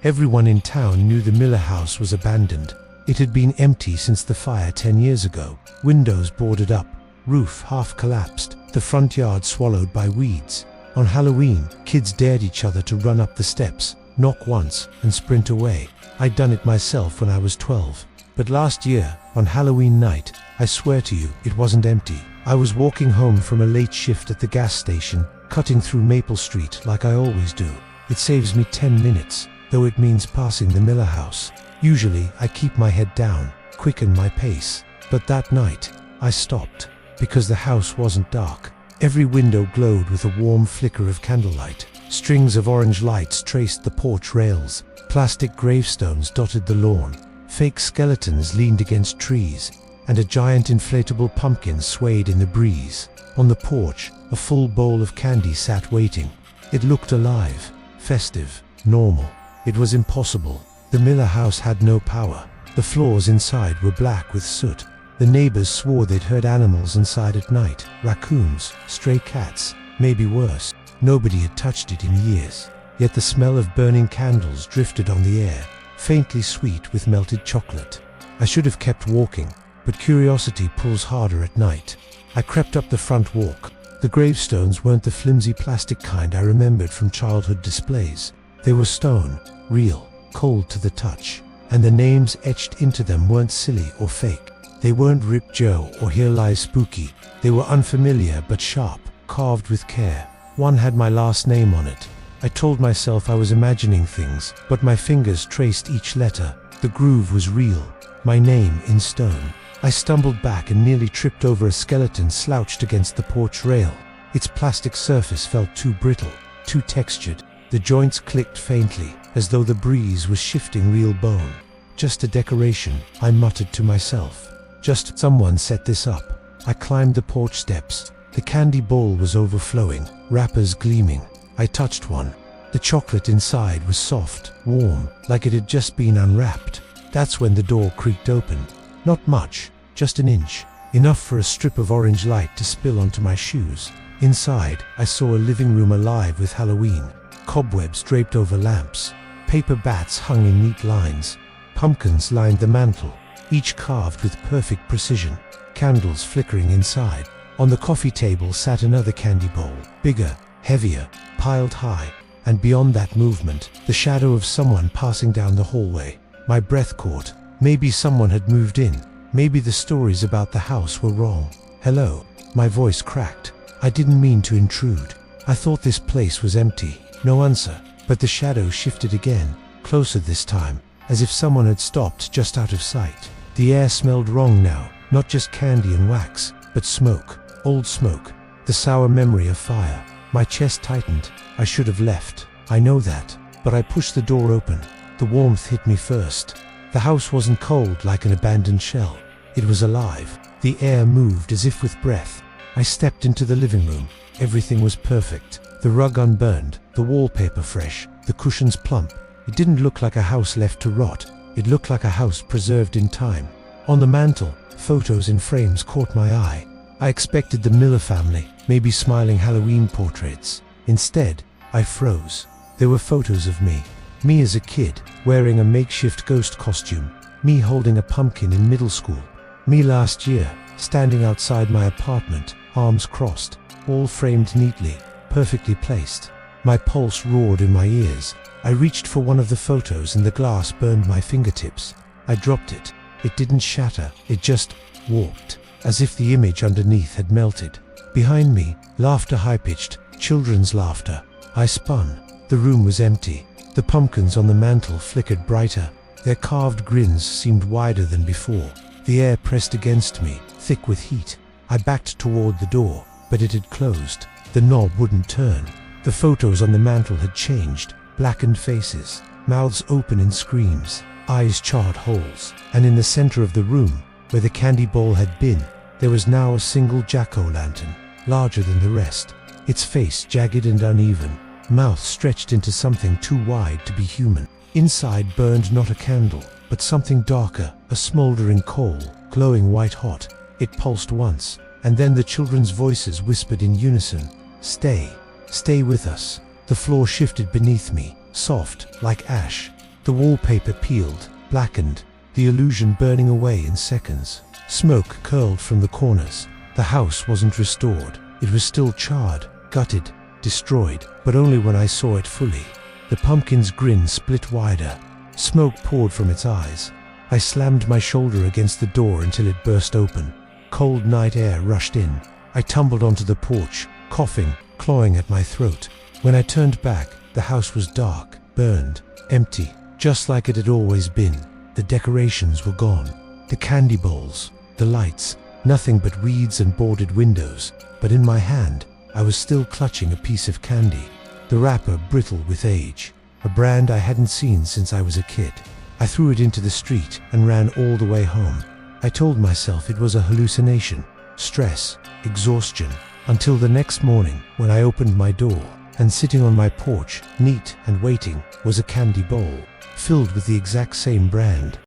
Everyone in town knew the Miller house was abandoned. It had been empty since the fire 10 years ago. Windows boarded up, roof half collapsed, the front yard swallowed by weeds. On Halloween, kids dared each other to run up the steps, knock once, and sprint away. I'd done it myself when I was 12. But last year, on Halloween night, I swear to you, it wasn't empty. I was walking home from a late shift at the gas station, cutting through Maple Street like I always do. It saves me 10 minutes, though it means passing the Miller house. Usually, I keep my head down, quicken my pace. But that night, I stopped, because the house wasn't dark. Every window glowed with a warm flicker of candlelight. Strings of orange lights traced the porch rails. Plastic gravestones dotted the lawn. Fake skeletons leaned against trees, and a giant inflatable pumpkin swayed in the breeze. On the porch, a full bowl of candy sat waiting. It looked alive, festive, normal. It was impossible. The Miller house had no power. The floors inside were black with soot. The neighbors swore they'd heard animals inside at night. Raccoons, stray cats, maybe worse. Nobody had touched it in years. Yet the smell of burning candles drifted on the air, faintly sweet with melted chocolate. I should have kept walking, but curiosity pulls harder at night. I crept up the front walk. The gravestones weren't the flimsy plastic kind I remembered from childhood displays. They were stone, real, cold to the touch. And the names etched into them weren't silly or fake. They weren't Rip Joe or Here Lies Spooky. They were unfamiliar but sharp, carved with care. One had my last name on it. I told myself I was imagining things, but my fingers traced each letter. The groove was real, my name in stone. I stumbled back and nearly tripped over a skeleton slouched against the porch rail. Its plastic surface felt too brittle, too textured. The joints clicked faintly, as though the breeze was shifting real bone. Just a decoration, I muttered to myself. Just someone set this up. I climbed the porch steps. The candy bowl was overflowing, wrappers gleaming. I touched one. The chocolate inside was soft, warm, like it had just been unwrapped. That's when the door creaked open. Not much, just an inch. Enough for a strip of orange light to spill onto my shoes. Inside, I saw a living room alive with Halloween. Cobwebs draped over lamps. Paper bats hung in neat lines. Pumpkins lined the mantel, each carved with perfect precision. Candles flickering inside. On the coffee table sat another candy bowl, bigger, heavier, piled high. And beyond that movement, the shadow of someone passing down the hallway. My breath caught. Maybe someone had moved in. Maybe the stories about the house were wrong. Hello. My voice cracked. I didn't mean to intrude. I thought this place was empty. No answer. But the shadow shifted again, closer this time, as if someone had stopped just out of sight. The air smelled wrong now, not just candy and wax, but smoke, old smoke, the sour memory of fire. My chest tightened. I should have left. I know that. But I pushed the door open. The warmth hit me first. The house wasn't cold like an abandoned shell. It was alive. The air moved as if with breath. I stepped into the living room. Everything was perfect. The rug unburned, the wallpaper fresh, the cushions plump. It didn't look like a house left to rot. It looked like a house preserved in time. On the mantel, photos in frames caught my eye. I expected the Miller family, maybe smiling Halloween portraits. Instead, I froze. There were photos of me. Me as a kid, wearing a makeshift ghost costume. Me holding a pumpkin in middle school. Me last year, standing outside my apartment, arms crossed, all framed neatly, perfectly placed. My pulse roared in my ears. I reached for one of the photos and the glass burned my fingertips. I dropped it. It didn't shatter, it just warped, as if the image underneath had melted. Behind me, laughter high-pitched, children's laughter. I spun. The room was empty. The pumpkins on the mantel flickered brighter. Their carved grins seemed wider than before. The air pressed against me, thick with heat. I backed toward the door, but it had closed. The knob wouldn't turn. The photos on the mantel had changed. Blackened faces, mouths open in screams, eyes charred holes. And in the center of the room, where the candy bowl had been, there was now a single jack-o'-lantern, larger than the rest. Its face jagged and uneven, mouth stretched into something too wide to be human. Inside burned not a candle, but something darker, a smoldering coal, glowing white-hot. It pulsed once, and then the children's voices whispered in unison, "Stay, stay with us." The floor shifted beneath me, soft, like ash. The wallpaper peeled, blackened, the illusion burning away in seconds. Smoke curled from the corners. The house wasn't restored. It was still charred, gutted, destroyed, but only when I saw it fully. The pumpkin's grin split wider. Smoke poured from its eyes. I slammed my shoulder against the door until it burst open. Cold night air rushed in. I tumbled onto the porch, coughing, clawing at my throat. When I turned back, the house was dark, burned, empty, just like it had always been. The decorations were gone. The candy bowls, the lights, nothing but weeds and boarded windows. But in my hand, I was still clutching a piece of candy. The wrapper brittle with age. A brand I hadn't seen since I was a kid. I threw it into the street and ran all the way home. I told myself it was a hallucination, stress, exhaustion, until the next morning when I opened my door, and sitting on my porch, neat and waiting, was a candy bowl, filled with the exact same brand.